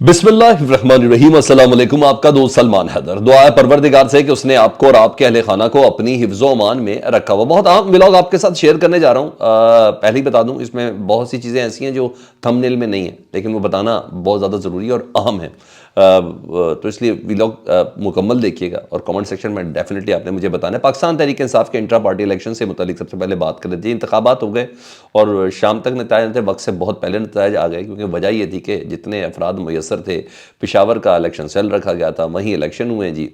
बिस्मिल्लाहिर्रहमानिर्रहीम। अस्सलाम वालेकुम। आपका दोस्त सलमान हैदर। दुआ है परवरदिगार से कि उसने आपको और आपके अहले खाना को अपनी हिफ्ज़ो अमान में रखा हुआ। बहुत अहम व्लॉग आपके साथ शेयर करने जा रहा हूँ। पहले ही बता दूँ, इसमें बहुत सी चीज़ें ऐसी हैं जो थंबनेल में नहीं है, लेकिन वो बताना बहुत ज़्यादा ज़रूरी है और अहम है। तो इसलिए व्लॉग मुकम्मल देखिएगा और कमेंट सेक्शन में डेफिनेटली आपने मुझे बताना है। पाकिस्तान तहरीक इंसाफ के इंट्रा पार्टी इलेक्शन से मुतालिक सबसे पहले बात कर लेते हैं। इंतखाबात हो गए और शाम तक नतायज थे, वक्त से बहुत पहले नतायज आ गए, क्योंकि वजह ये थी कि जितने अफराद मुयसर थे, पेशावर का इलेक्शन सेल रखा गया था, वहीं इलेक्शन हुए जी।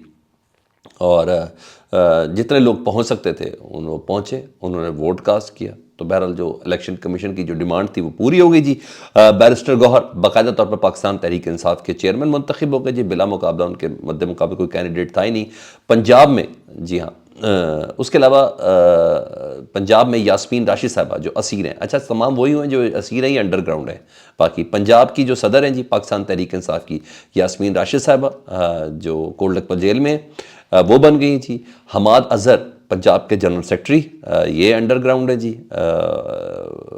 और जितने लोग पहुंच सकते थे उन्होंने पहुंचे, उन्होंने वोट कास्ट किया। तो बहरहाल जो इलेक्शन कमीशन की जो डिमांड थी वो पूरी हो गई जी। बैरिस्टर गौहर बाकायदा तौर पर पाकिस्तान तहरीक इंसाफ के चेयरमैन मुंतखब हो गए जी। बिला मुकाबला उनके मद्दे मुकाबले कोई कैंडिडेट था ही नहीं पंजाब में। जी हाँ। उसके अलावा पंजाब में यास्मीन राशिद साहबा जो असीर हैं, अच्छा तमाम वही हुए जो असीर हैं, ये अंडरग्राउंड हैं। बाकी पंजाब की जो सदर हैं जी पाकिस्तान तहरीक इंसाफ की, यास्मीन राशिद साहबा जो कोल्ड लखपत जेल में वो बन गई जी। हमाद अजहर पंजाब के जनरल सेक्रेटरी, ये अंडरग्राउंड है जी।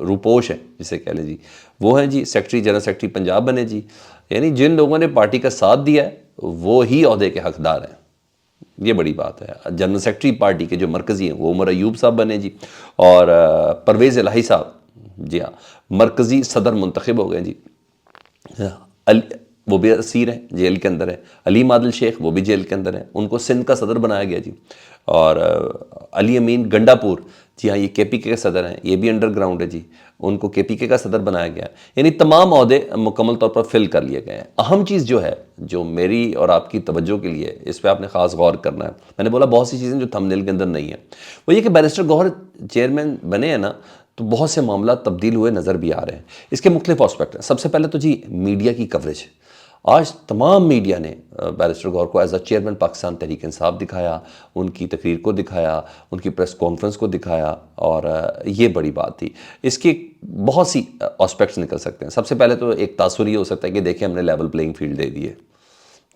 रूपोश है जिसे कह लें जी, वो हैं जी सेक्रेटरी, जनरल सेक्रेटरी पंजाब बने जी। यानी जिन लोगों ने पार्टी का साथ दिया है वो ही ओहदे के हकदार हैं, ये बड़ी बात है। जनरल सेक्रेटरी पार्टी के जो मरकज़ी हैं वो उमर अयूब साहब बने जी। और परवेज़ इलाही साहब, जी हाँ, मरकज़ी सदर मुंतखब हो गए जी। वो भी असीर हैं, जेल के अंदर है। अली मादिल शेख वो भी जेल के अंदर है, उनको सिंध का सदर बनाया गया जी। और अली अमीन गंडापुर, जी हाँ, ये केपीके के सदर हैं, ये भी अंडरग्राउंड है जी, उनको केपीके का सदर बनाया गया। यानी तमाम ओहदे मुकम्मल तौर पर फिल कर लिए गए हैं। अहम चीज़ जो है, जो मेरी और आपकी तवज्जो के लिए इस पर आपने ख़ास गौर करना है, मैंने बोला बहुत सी चीज़ें जो थंबनेल के अंदर नहीं है, वो ये कि बैरिस्टर गौहर चेयरमैन बने हैं ना, तो बहुत से मामला तब्दील हुए नज़र भी आ रहे हैं। इसके मुख्तलिफ एस्पेक्ट हैं। सबसे पहले तो जी मीडिया की कवरेज। आज तमाम मीडिया ने बैरिस्टर गौहर को as a chairman Pakistan Tehreek Insaf दिखाया, उनकी तकरीर को दिखाया, उनकी प्रेस कॉन्फ्रेंस को दिखाया, और ये बड़ी बात थी। इसके बहुत सी एस्पेक्ट्स निकल सकते हैं। सबसे पहले तो एक तासुर ये हो सकता है कि देखिए हमने लेवल प्लेइंग फील्ड दे दी है,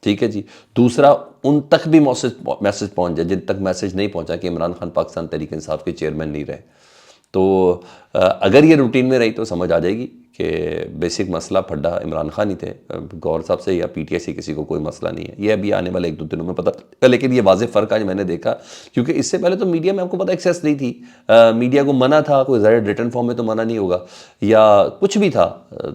ठीक है जी। दूसरा, उन तक भी मैसेज पहुंच जाए जिन तक मैसेज नहीं पहुंचा कि इमरान खान पाकिस्तान तहरीक इंसाफ के चेयरमैन नहीं रहे। तो अगर ये रूटीन में रही तो समझ आ जाएगी कि बेसिक मसला फड्डा इमरान खान ही थे, गौर साहब से या पीटीआई से किसी को कोई मसला नहीं है। ये अभी आने वाले एक दो दिनों में पता, लेकिन ये वाज़ेह फ़र्क आज मैंने देखा, क्योंकि इससे पहले तो मीडिया में आपको पता एक्सेस नहीं थी। मीडिया को मना था, कोई ज़्यादा रिटर्न फॉर्म में तो मना नहीं होगा, या कुछ भी था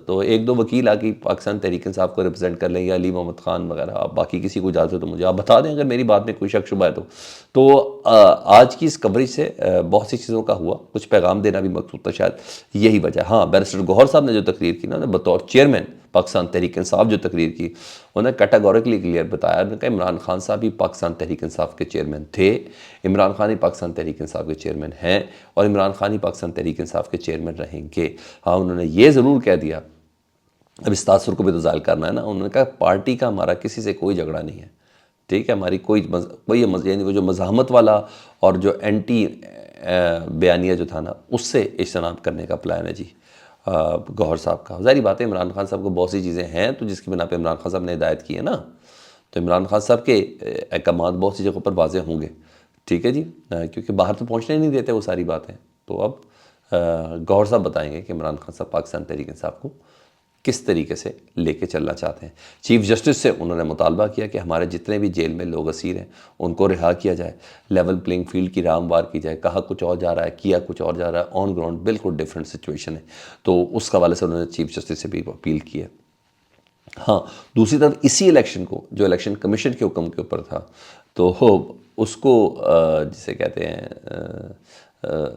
तो एक दो वकील आके पाकिस्तान तहरीक इंसाफ को रिप्रेजेंट कर लें, या अली मोहम्मद खान वगैरह। आप बाकी किसी को इजाज़त हो तो मुझे आप बता दें अगर मेरी बात में कोई शक शुबा है तो आज की इस कवरेज से बहुत सी चीज़ों का हुआ, कुछ पैगाम देना भी मकसूद था, शायद यही वजह। हाँ, बैरिस्टर गौहर साहब ने जो तकरीर की ना, उन्होंने बतौर चेयरमैन पाकिस्तान तहरीक इंसाफ जो तकरीर की, उन्होंने कैटेगोरिकली क्लियर बताया। उन्होंने कहा इमरान खान साहब ही पाकिस्तान तहरीक इंसाफ के चेयरमैन थे, इमरान खान ही पाकिस्तान तहरीक इंसाफ के चेयरमैन हैं, और इमरान खान ही पाकिस्तान तहरीक इंसाफ के चेयरमैन रहेंगे। हाँ, उन्होंने ये ज़रूर कह दिया, अब इस तासुर को भी तो ज़ाहिर करना है ना, उन्होंने कहा पार्टी का हमारा किसी से कोई झगड़ा नहीं है, ठीक है, हमारी कोई यानी वो जो मज़ाहमत वाला और जो एंटी बयानिया जो था ना, उससे इज्तनाब करने का प्लान है जी गौहर साहब का। ज़ाहिर बात है इमरान खान साहब को बहुत सी चीज़ें हैं तो जिसकी बिना पे इमरान खान साहब ने हिदायत की है ना, तो इमरान खान साहब के अहकामात बहुत सी जगहों पर वाज़ेह होंगे, ठीक है जी, क्योंकि बाहर तो पहुँचने नहीं देते वो सारी बातें। तो अब गौहर साहब बताएंगे कि इमरान खान साहब पाकिस्तान तहरीक इंसाफ को किस तरीके से लेके चलना चाहते हैं। चीफ़ जस्टिस से उन्होंने मुतालबा किया कि हमारे जितने भी जेल में लोग असीर हैं उनको रिहा किया जाए, लेवल प्लेइंग फील्ड की राह हमवार की जाए। कहा कुछ और जा रहा है, किया कुछ और जा रहा है, ऑन ग्राउंड बिल्कुल डिफरेंट सिचुएशन है। तो उस हवाले से उन्होंने चीफ़ जस्टिस से भी अपील की है। हाँ, दूसरी तरफ इसी इलेक्शन को जो इलेक्शन कमीशन के हुक्म के ऊपर था, तो उसको जिसे कहते हैं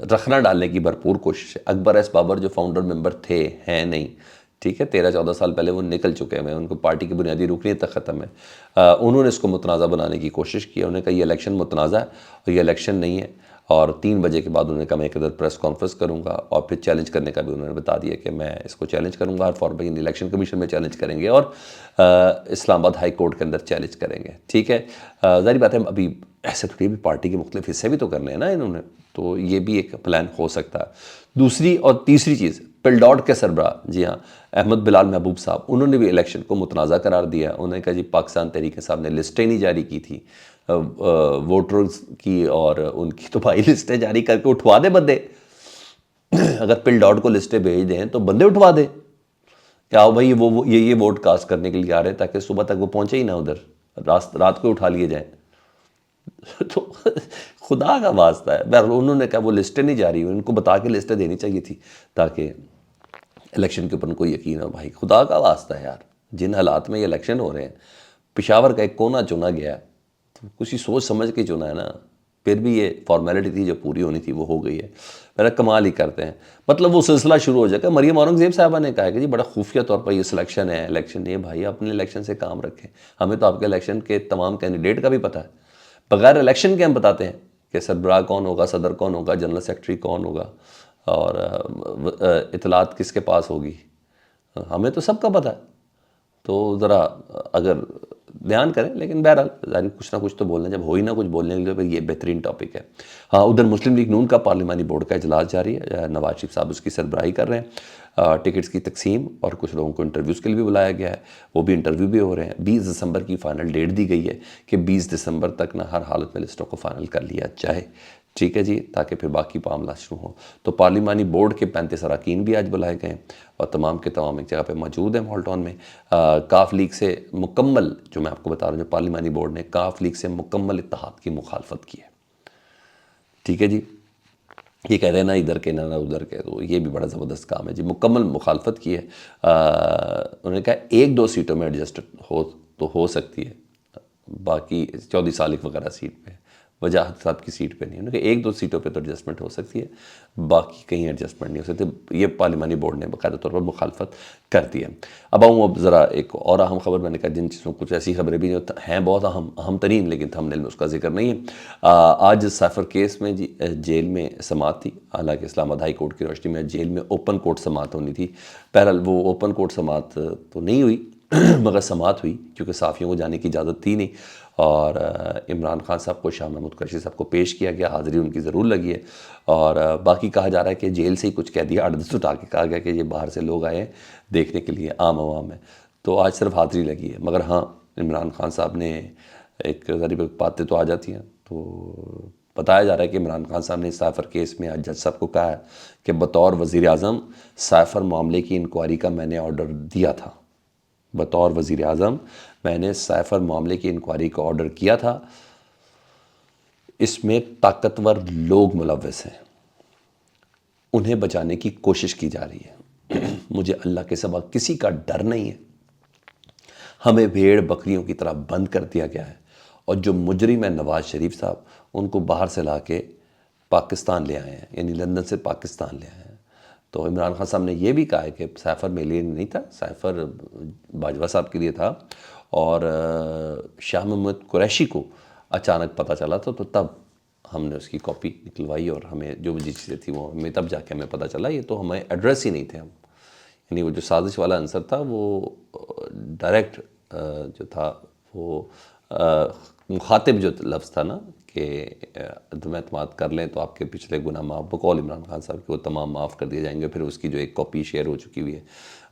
रखना डालने की भरपूर कोशिश है। अकबर एस बाबर जो फाउंडर मेंबर थे, हैं नहीं, ठीक है, 13-14 साल पहले वो निकल चुके हैं, उनको पार्टी की बुनियादी रुकनीत तक ख़त्म है। उन्होंने इसको मुतनाज़ा बनाने की कोशिश की। उन्होंने कहा ये इलेक्शन मुतनाज़ा है और ये इलेक्शन नहीं है, और 3 बजे के बाद उन्होंने कहा मैं एक अदर प्रेस कॉन्फ्रेंस करूंगा, और फिर चैलेंज करने का भी उन्होंने बता दिया कि मैं इसको चैलेंज करूंगा, हर फॉर्म पर इलेक्शन कमीशन में चैलेंज करेंगे और इस्लामाबाद हाई कोर्ट के अंदर चैलेंज करेंगे, ठीक है। ज़ाहिर बात है अभी ऐसे थोड़ी भी पार्टी के मुख्तलिफ हिस्से भी तो करने हैं ना इन्होंने, तो ये भी एक प्लान हो सकता है। दूसरी और तीसरी चीज़, पिलडॉट के सरबराह, जी हाँ, अहमद बिलाल महबूब साहब, उन्होंने भी इलेक्शन को मुतनाज़ा करार दिया। उन्होंने कहा जी पाकिस्तान तहरीक साहब ने लिस्टें नहीं जारी की थी वोटर्स की, और उनकी तो भाई लिस्टें जारी करके उठवा दे बंदे। अगर पिलडॉट को लिस्टें भेज दें तो बंदे उठवा दे, کہ آؤ بھائی وہ یہ ووٹ کاسٹ کرنے کے لیے آ رہے ہیں تاکہ صبح تک وہ پہنچے ہی نہ ادھر، رات کو اٹھا لیے جائیں. تو خدا کا واسطہ ہے. بہرحال انہوں نے کہا وہ لسٹیں نہیں جاری ہوئی، ان کو بتا کے لسٹیں دینی چاہیے تھی تاکہ الیکشن کے اوپر ان کو یقین ہو. بھائی خدا کا واسطہ ہے یار، جن حالات میں یہ الیکشن ہو رہے ہیں، پشاور کا ایک کونا چنا گیا ہے، تو کچھ سوچ سمجھ کے چنا ہے نا. پھر بھی یہ فارمیلٹی تھی جو پوری ہونی تھی وہ ہو گئی ہے. میرا کمال ہی کرتے ہیں. مطلب وہ سلسلہ شروع ہو جائے گا. مریم اورنگزیب صاحبہ نے کہا کہ جی بڑا خفیہ طور پر یہ سلیکشن ہے، الیکشن نہیں ہے. بھائی اپنے الیکشن سے کام رکھیں. ہمیں تو آپ کے الیکشن کے تمام کینڈیڈیٹ کا بھی پتہ ہے. بغیر الیکشن کے ہم بتاتے ہیں کہ سربراہ کون ہوگا، صدر کون ہوگا، جنرل سیکرٹری کون ہوگا، اور اطلاعات کس کے پاس ہوگی. ہمیں تو سب کا پتہ ہے. تو ذرا اگر دھیان کریں. لیکن بہرحال ظاہر کچھ نہ کچھ تو بولنا، جب ہو ہی نہ کچھ بولنے کے لیے پھر یہ بہترین ٹاپک ہے. ہاں ادھر مسلم لیگ نون کا پارلیمانی بورڈ کا اجلاس جاری ہے. نواز شریف صاحب اس کی سربراہی کر رہے ہیں. ٹکٹس کی تقسیم اور کچھ لوگوں کو انٹرویوز کے لیے بھی بلایا گیا ہے، وہ بھی انٹرویو بھی ہو رہے ہیں. 20 دسمبر کی فائنل ڈیٹ دی گئی ہے کہ 20 دسمبر تک نہ ہر حالت میں لسٹوں کو فائنل کر لیا جائے. ٹھیک ہے جی، تاکہ پھر باقی معاملات شروع ہوں. تو پارلیمانی بورڈ کے 35 اراکین بھی آج بلائے گئے ہیں اور تمام کے تمام ایک جگہ پہ موجود ہیں ہال ٹاؤن میں. کاف لیگ سے مکمل، جو میں آپ کو بتا رہا ہوں، جو پارلیمانی بورڈ نے کاف لیگ سے مکمل اتحاد کی مخالفت کی ہے. ٹھیک ہے جی، یہ کہہ رہے ہیں نا ادھر کے نہ ادھر کے، تو یہ بھی بڑا زبردست کام ہے جی. مکمل مخالفت کی ہے. انہوں نے کہا 1-2 سیٹوں میں ایڈجسٹ ہو سکتی ہے، باقی چودھری سالک وغیرہ سیٹ پہ، وجاہت صاحب کی سیٹ پہ نہیں. انہوں نے کہا 1-2 سیٹوں پہ تو ایڈجسٹمنٹ ہو سکتی ہے، باقی کہیں ایڈجسٹمنٹ نہیں ہو سکتی. یہ پارلیمانی بورڈ نے باقاعدہ طور پر مخالفت کر دی ہے. اب آؤں ذرا ایک اور اہم خبر. میں نے کہا جن چیزوں کچھ ایسی خبریں بھی ہیں بہت اہم ترین، لیکن تھمبنیل میں اس کا ذکر نہیں ہے. آج سائفر کیس میں جیل میں سماعت تھی. حالانکہ اسلام آباد ہائی کورٹ کی روشنی میں جیل میں اوپن کورٹ سماعت ہونی تھی. بہرحال وہ اوپن کورٹ سماعت تو نہیں ہوئی مگر سماعت ہوئی، کیونکہ صحافیوں کو جانے کی اجازت تھی نہیں. اور عمران خان صاحب کو، شاہ محمود قریشی صاحب کو پیش کیا گیا. حاضری ان کی ضرور لگی ہے. اور باقی کہا جا رہا ہے کہ جیل سے ہی کچھ قیدی آرڈرز اٹھا کے کہا گیا کہ یہ باہر سے لوگ آئے ہیں دیکھنے کے لیے، عام عوام ہے. تو آج صرف حاضری لگی ہے. مگر ہاں عمران خان صاحب نے ایک غریب باتیں تو آ جاتی ہیں. تو بتایا جا رہا ہے کہ عمران خان صاحب نے سائفر کیس میں آج جج صاحب کو کہا ہے کہ بطور وزیر اعظم سائفر معاملے کی انکوائری کا میں نے آرڈر دیا تھا. بطور وزیر اعظم میں نے سائفر معاملے کی انکوائری کا آرڈر کیا تھا. اس میں طاقتور لوگ ملوث ہیں، انہیں بچانے کی کوشش کی جا رہی ہے. مجھے اللہ کے سوا کسی کا ڈر نہیں ہے. ہمیں بھیڑ بکریوں کی طرح بند کر دیا گیا ہے، اور جو مجرم ہے نواز شریف صاحب، ان کو باہر سے لا کے پاکستان لے آئے ہیں، یعنی لندن سے پاکستان لے آئے ہیں. تو عمران خان صاحب نے یہ بھی کہا ہے کہ سائفر میرے لیے نہیں تھا، سائفر باجوہ صاحب کے لیے تھا. اور شاہ محمود قریشی کو اچانک پتہ چلا تو تب ہم نے اس کی کاپی نکلوائی، اور ہمیں جو بھی چیزیں تھیں وہ ہمیں تب جا کے ہمیں پتہ چلا. یہ تو ہمیں ایڈریس ہی نہیں تھے. ہم یعنی وہ جو سازش والا عنصر تھا وہ ڈائریکٹ جو تھا وہ مخاطب جو لفظ تھا نا کہ عدم اعتماد کر لیں تو آپ کے پچھلے گناہ معاف، بقول عمران خان صاحب کہ وہ تمام معاف کر دیے جائیں گے. پھر اس کی جو ایک کاپی شیئر ہو چکی ہوئی ہے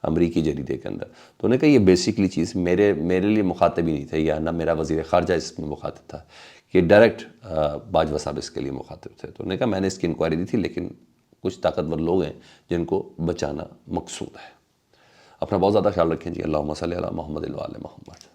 امریکی جریدے کے اندر. تو انہوں نے کہا یہ بیسیکلی چیز میرے لیے مخاطب ہی نہیں تھے، یا نہ میرا وزیر خارجہ اس میں مخاطب تھا، کہ ڈائریکٹ باجوہ صاحب اس کے لیے مخاطب تھے. تو انہوں نے کہا میں نے اس کی انکوائری دی تھی، لیکن کچھ طاقتور لوگ ہیں جن کو بچانا مقصود ہے. اپنا بہت زیادہ خیال رکھیں جی. اللہم صلی علی محمد و آل محمد.